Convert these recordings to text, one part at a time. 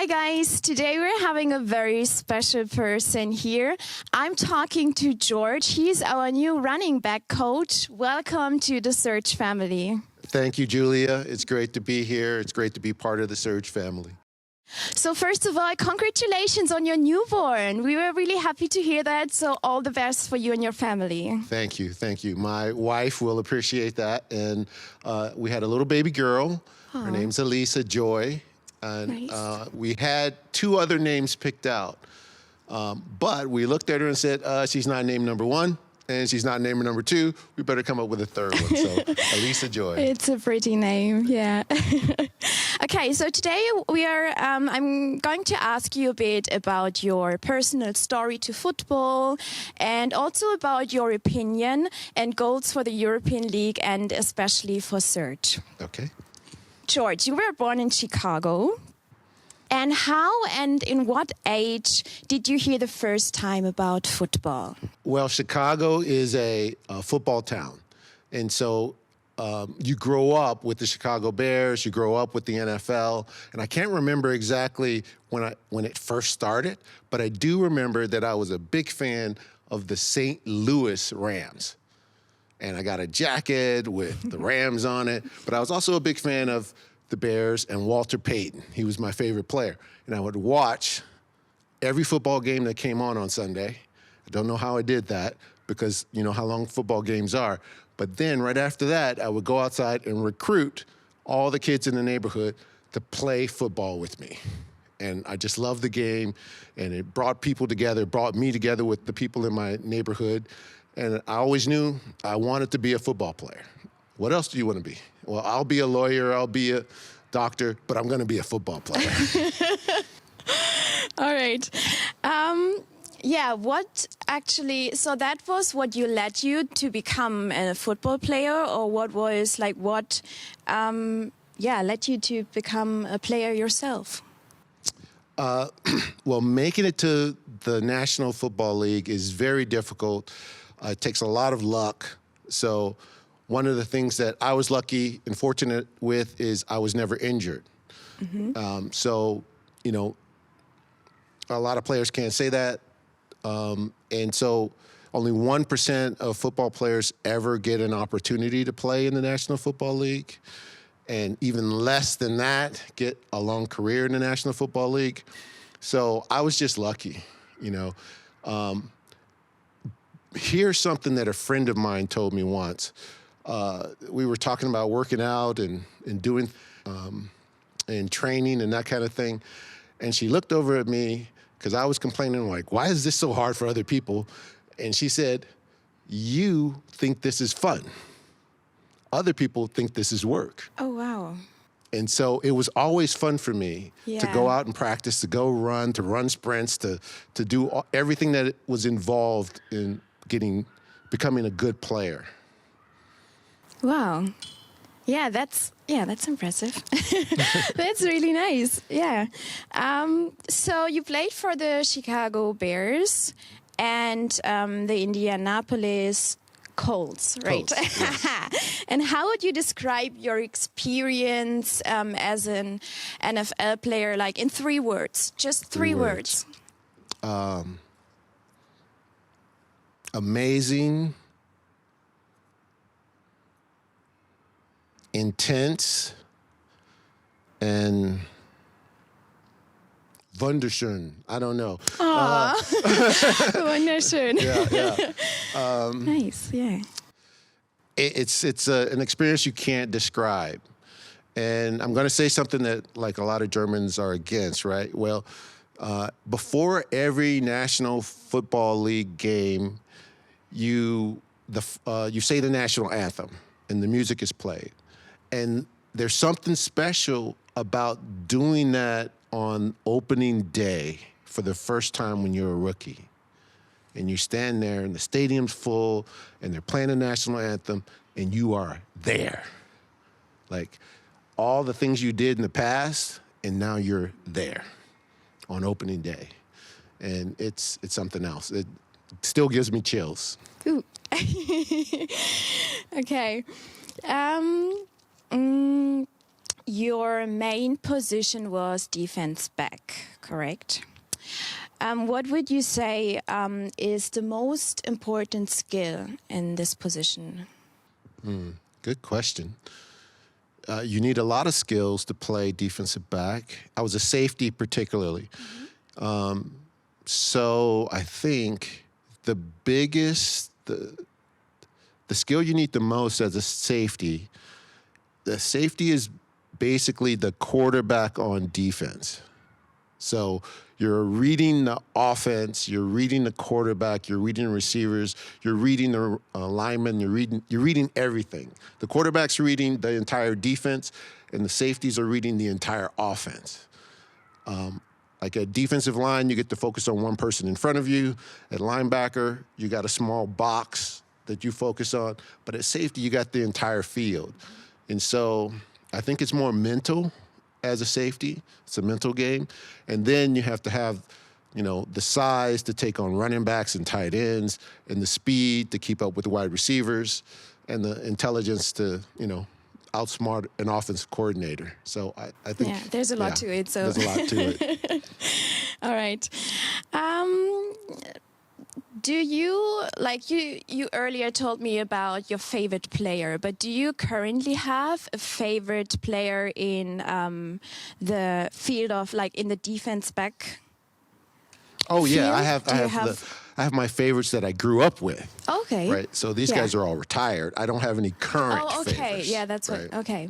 Hi guys, today we're having a very special person here. I'm talking to George. He's our new running back coach. Welcome to the Surge family. Thank you, Giulia. It's great to be here. It's great to be part of the Surge family. So first of all, congratulations on your newborn. We were really happy to hear that, so all the best for you and your family. Thank you, thank you. My wife will appreciate that. And we had a little baby girl. Aww. Her name's Elisa Joy. And nice. We had 2 other names picked out. But we looked at her and said, she's not named number 1. And she's not named number 2. We better come up with a 3rd one. So, Elisa Joy. It's a pretty name, yeah. Okay, so today I'm going to ask you a bit about your personal story to football and also about your opinion and goals for the European League and especially for Surge. Okay. George, you were born in Chicago. And how and in what age did you hear the first time about football? Well, Chicago is a football town. And so you grow up with the Chicago Bears, you grow up with the NFL. And I can't remember exactly when it first started, but I do remember that I was a big fan of the St. Louis Rams. And I got a jacket with the Rams on it. But I was also a big fan of the Bears and Walter Payton. He was my favorite player. And I would watch every football game that came on Sunday. I don't know how I did that because you know how long football games are. But then right after that, I would go outside and recruit all the kids in the neighborhood to play football with me. And I just loved the game, and it brought people together, brought me together with the people in my neighborhood. And I always knew I wanted to be a football player. What else do you want to be? Well, I'll be a lawyer, I'll be a doctor, but I'm going to be a football player. All right. Yeah, what actually, so that was what led you to become a football player, or what was like what, led you to become a player yourself? Well, making it to the National Football League is very difficult. It takes a lot of luck. So one of the things that I was lucky and fortunate with is I was never injured. Mm-hmm. So, you know, a lot of players can't say that. And so only 1% of football players ever get an opportunity to play in the National Football League. And even less than that get a long career in the National Football League. So I was just lucky, you know. Here's something that a friend of mine told me once. We were talking about working out and doing and training and that kind of thing. And she looked over at me because I was complaining, like, why is this so hard for other people? And she said, you think this is fun. Other people think this is work. Oh, wow. And so it was always fun for me to go out and practice, to go run, to run sprints, to do everything that was involved in becoming a good player. Wow. Yeah, that's impressive. That's really nice. Yeah. So you played for the Chicago Bears and the Indianapolis Colts, right? Colts, yes. And how would you describe your experience as an NFL player, like in 3 words? Just 3 words. Amazing, intense, and wunderschön. I don't know. Wunderschön. Yeah. Nice, yeah. It's an experience you can't describe. And I'm going to say something that, like, a lot of Germans are against, right? Well, before every National Football League game, you say the national anthem, and the music is played. And there's something special about doing that on opening day for the first time when you're a rookie. And you stand there, and the stadium's full, and they're playing the national anthem, and you are there. Like, all the things you did in the past, and now you're there on opening day. And it's something else. It still gives me chills. Ooh. Okay. your main position was defense back, correct? What would you say is the most important skill in this position? Good question. You need a lot of skills to play defensive back. I was a safety particularly. So I think the skill you need the most as a safety, the safety is basically the quarterback on defense. So you're reading the offense, you're reading the quarterback, you're reading the receivers, you're reading the linemen, you're reading everything. The quarterback's reading the entire defense, and the safeties are reading the entire offense. Like at defensive line, you get to focus on one person in front of you. At linebacker, you got a small box that you focus on. But at safety, you got the entire field. And so I think it's more mental as a safety. It's a mental game. And then you have to have, the size to take on running backs and tight ends, and the speed to keep up with the wide receivers, and the intelligence to, outsmart an offensive coordinator. So I think... Yeah, there's a lot to it. So there's a lot to it. All right. Do you, you earlier told me about your favorite player, but do you currently have a favorite player in the field of, in the defense back? Oh, field? yeah. I have my favorites that I grew up with. Okay. Right. So these guys are all retired. I don't have any current okay. favorites. Yeah, that's right? what. Okay.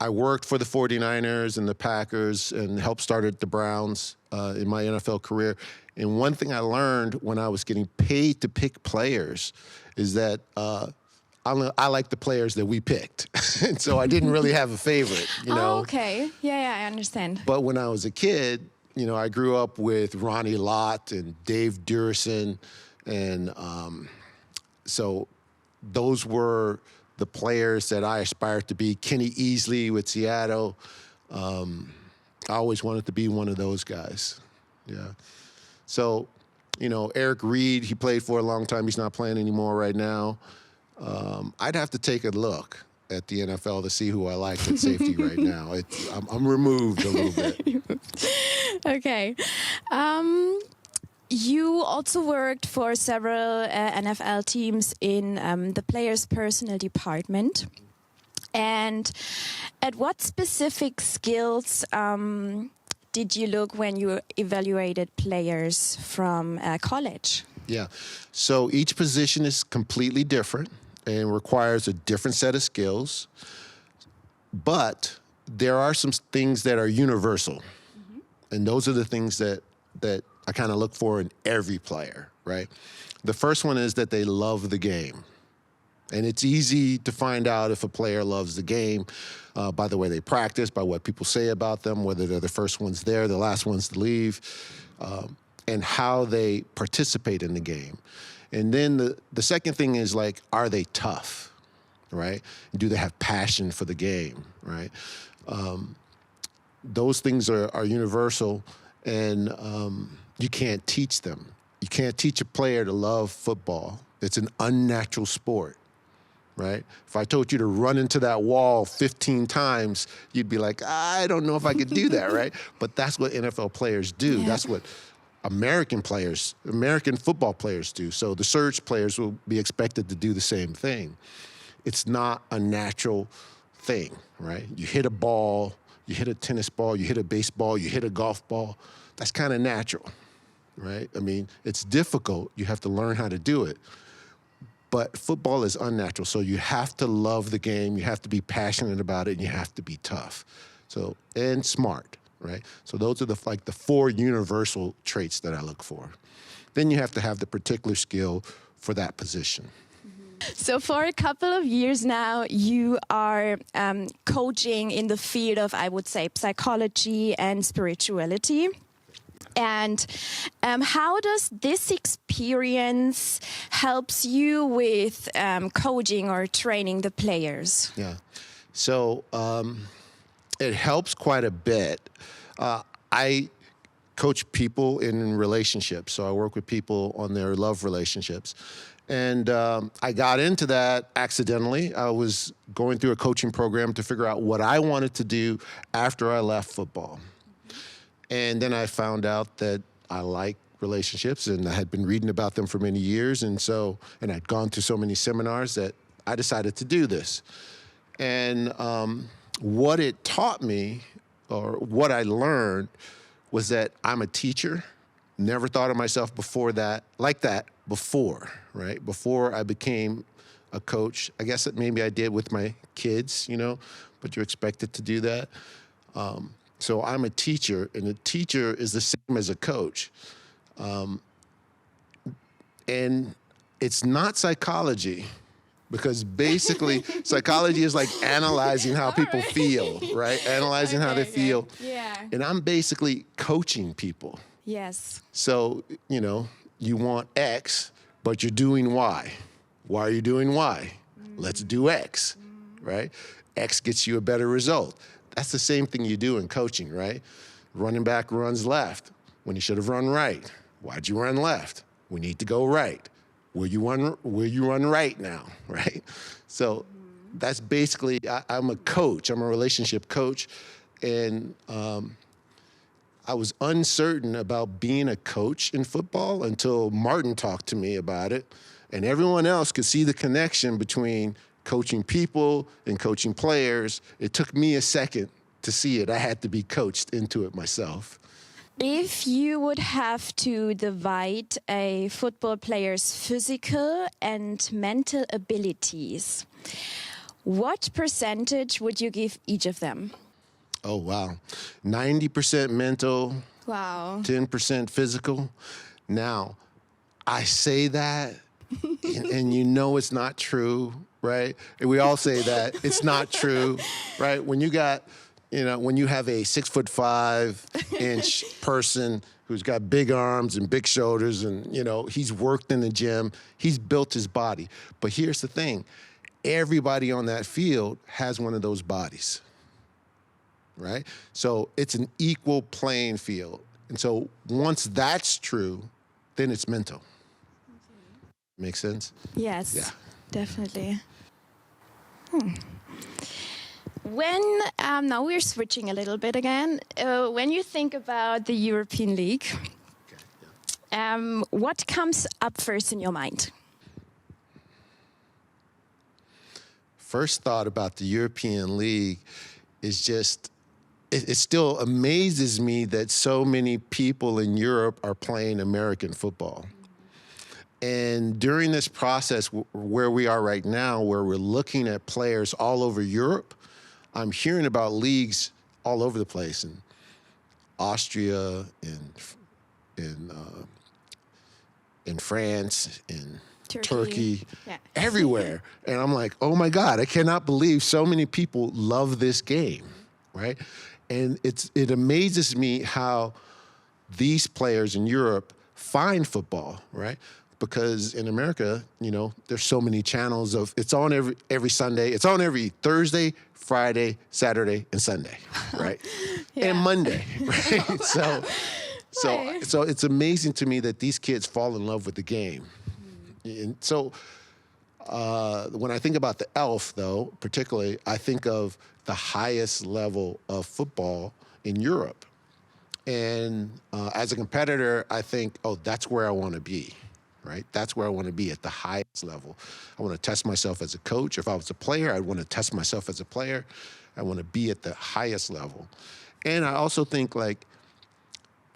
I worked for the 49ers and the Packers and helped start the Browns in my NFL career. And one thing I learned when I was getting paid to pick players is that I like the players that we picked. And so I didn't really have a favorite, Oh, okay. Yeah, I understand. But when I was a kid, I grew up with Ronnie Lott and Dave Durison. And so those were the players that I aspired to be. Kenny Easley with Seattle. I always wanted to be one of those guys. Yeah. So, Eric Reed, he played for a long time. He's not playing anymore right now. I'd have to take a look at the NFL to see who I like at safety right now. I'm removed a little bit. Okay. You also worked for several NFL teams in the players' personal department. And at what specific skills did you look when you evaluated players from college? Yeah. So each position is completely different and requires a different set of skills. But there are some things that are universal. Mm-hmm. And those are the things that I kind of look for in every player, right? The first one is that they love the game. And it's easy to find out if a player loves the game by the way they practice, by what people say about them, whether they're the first ones there, the last ones to leave, and how they participate in the game. And then the second thing is, are they tough, right? Do they have passion for the game, right? Those things are universal, and you can't teach them. You can't teach a player to love football. It's an unnatural sport. Right? If I told you to run into that wall 15 times, you'd be like, I don't know if I could do that, right? But that's what NFL players do. Yeah. That's what American football players do. So the Surge players will be expected to do the same thing. It's not a natural thing, right? You hit a ball, you hit a tennis ball, you hit a baseball, you hit a golf ball. That's kind of natural, right? I mean, it's difficult. You have to learn how to do it. But football is unnatural, so you have to love the game, you have to be passionate about it, and you have to be tough. So, and smart, right? So those are the four universal traits that I look for. Then you have to have the particular skill for that position. So for a couple of years now, you are coaching in the field of, I would say, psychology and spirituality. And how does this experience helps you with coaching or training the players? Yeah, so it helps quite a bit. I coach people in relationships, so I work with people on their love relationships. And I got into that accidentally. I was going through a coaching program to figure out what I wanted to do after I left football. And then I found out that I like relationships, and I had been reading about them for many years. And I'd gone to so many seminars that I decided to do this. And what it taught me, or what I learned, was that I'm a teacher. Never thought of myself like that before, right? Before I became a coach. I guess that maybe I did with my kids, but you're expected to do that. So I'm a teacher, and a teacher is the same as a coach. And it's not psychology, because basically psychology is like analyzing how people feel, right? Analyzing how they feel. Yeah. And I'm basically coaching people. Yes. So, you want X, but you're doing Y. Why are you doing Y? Let's do X, right? X gets you a better result. That's the same thing you do in coaching, right? Running back runs left when he should have run right. Why'd you run left? We need to go right. Will you run right now, right? So that's basically, I'm a coach. I'm a relationship coach. And I was uncertain about being a coach in football until Martin talked to me about it. And everyone else could see the connection between coaching people and coaching players. It took me a second to see it. I had to be coached into it myself. If you would have to divide a football player's physical and mental abilities, what percentage would you give each of them? Oh, wow. 90% mental, Wow. 10% physical. Now, I say that, and it's not true, right? And we all say that. It's not true, right? When you got... when you have a 6'5" person who's got big arms and big shoulders, and, he's worked in the gym, he's built his body. But here's the thing. Everybody on that field has one of those bodies, right? So it's an equal playing field. And so once that's true, then it's mental. Okay. Make sense? Yes, yeah. Definitely. When, now we're switching a little bit again. When you think about the European League, what comes up first in your mind? First thought about the European League is just, it still amazes me that so many people in Europe are playing American football. And during this process where we are right now, where we're looking at players all over Europe, I'm hearing about leagues all over the place, in Austria, in France, in Turkey, everywhere. And I'm like, oh my God, I cannot believe so many people love this game, right? And it amazes me how these players in Europe find football, right? Because in America, there's so many channels it's on every Sunday. It's on every Thursday, Friday, Saturday, and Sunday, right? And Monday, right? So it's amazing to me that these kids fall in love with the game. And so when I think about the ELF, though, particularly, I think of the highest level of football in Europe. And as a competitor, I think, that's where I want to be. Right? That's where I want to be, at the highest level. I want to test myself as a coach. If I was a player, I'd want to test myself as a player. I want to be at the highest level. And I also think,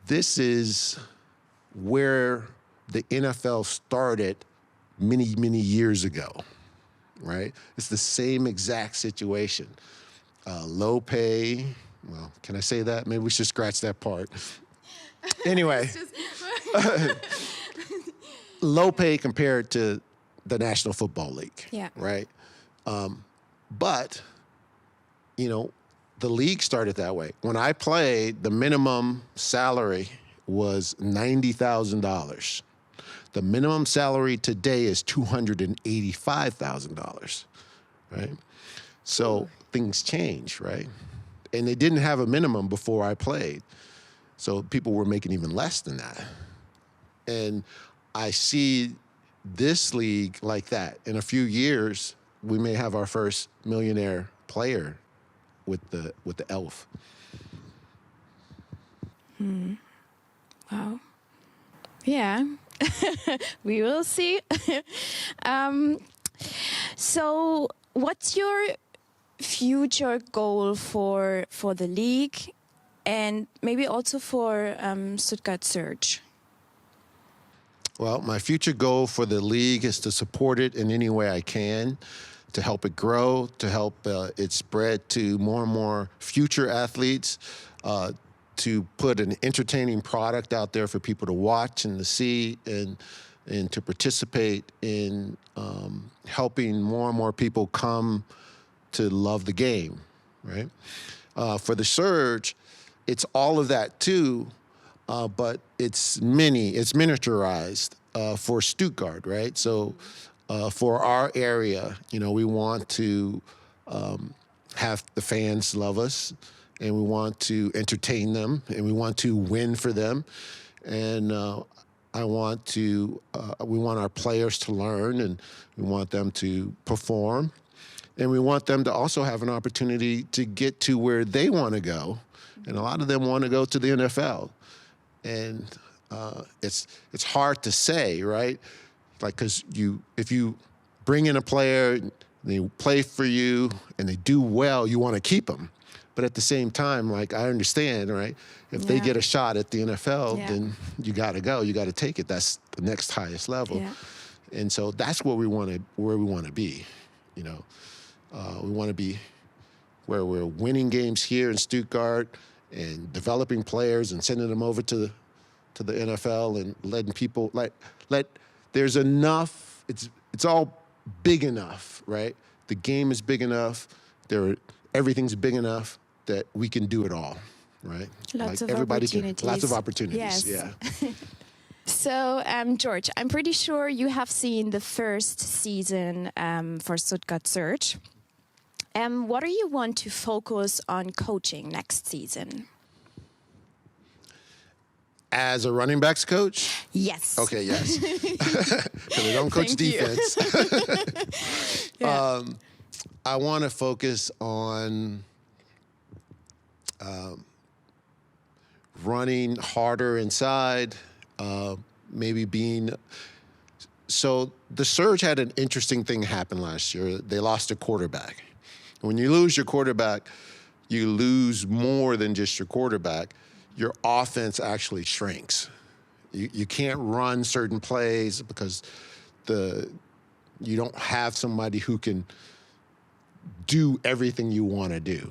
this is where the NFL started many, many years ago, right? It's the same exact situation. Low pay. Well, can I say that? Maybe we should scratch that part. Anyway. Low pay compared to the National Football League, right? But, the league started that way. When I played, the minimum salary was $90,000. The minimum salary today is $285,000, right? So things change, right? And they didn't have a minimum before I played. So people were making even less than that. And I see this league like that. In a few years, we may have our first millionaire player with the Elf. Wow. Yeah, we will see. So, what's your future goal for the league, and maybe also for Stuttgart Surge? Well, my future goal for the league is to support it in any way I can, to help it grow, to help it spread to more and more future athletes, to put an entertaining product out there for people to watch and to see, and to participate in helping more and more people come to love the game, right? For the Surge, it's all of that too, but it's miniaturized for Stuttgart, right? So for our area, we want to have the fans love us, and we want to entertain them, and we want to win for them, and we want our players to learn, and we want them to perform, and we want them to also have an opportunity to get to where they want to go, and a lot of them want to go to the NFL, and it's hard to say, right? Like, because if you bring in a player, and they play for you, and they do well, you want to keep them. But at the same time, like, I understand, right? If they get a shot at the NFL, then you got to go. You got to take it. That's the next highest level. Yeah. And so that's where we want to be. We want to be where we're winning games here in Stuttgart and developing players and sending them over to the NFL and letting people there's enough. It's all big enough, right? The game is big enough. Everything's big enough that we can do it all, right? Lots of opportunities. Yes. Yeah. So, George, I'm pretty sure you have seen the first season for Stuttgart Surge. What do you want to focus on coaching next season? As a running backs coach? Yes. Okay, yes. Because I don't coach defense. I want to focus on running harder inside, maybe being... So the Surge had an interesting thing happen last year. They lost a quarterback. When you lose your quarterback, you lose more than just your quarterback. Your offense actually shrinks. You can't run certain plays because you don't have somebody who can do everything you want to do,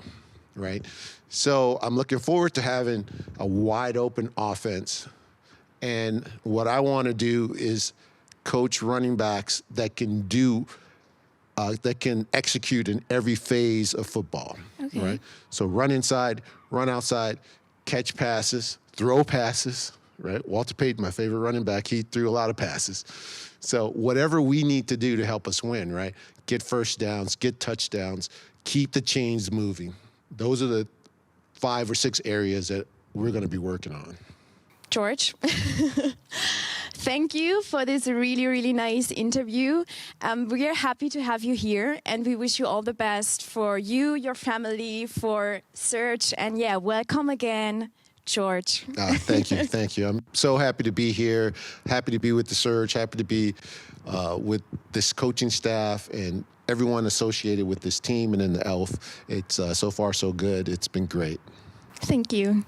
right? So I'm looking forward to having a wide open offense. And what I want to do is coach running backs that can execute in every phase of football, right? So run inside, run outside, catch passes, throw passes, right? Walter Payton, my favorite running back, he threw a lot of passes. So whatever we need to do to help us win, right? Get first downs, get touchdowns, keep the chains moving. Those are the 5 or 6 areas that we're going to be working on. George, thank you for this really, really nice interview. We are happy to have you here, and we wish you all the best for you, your family, for Surge, and welcome again, George. Thank you, thank you. I'm so happy to be here, happy to be with the Surge, happy to be with this coaching staff and everyone associated with this team and in the ELF. It's so far so good. It's been great. Thank you.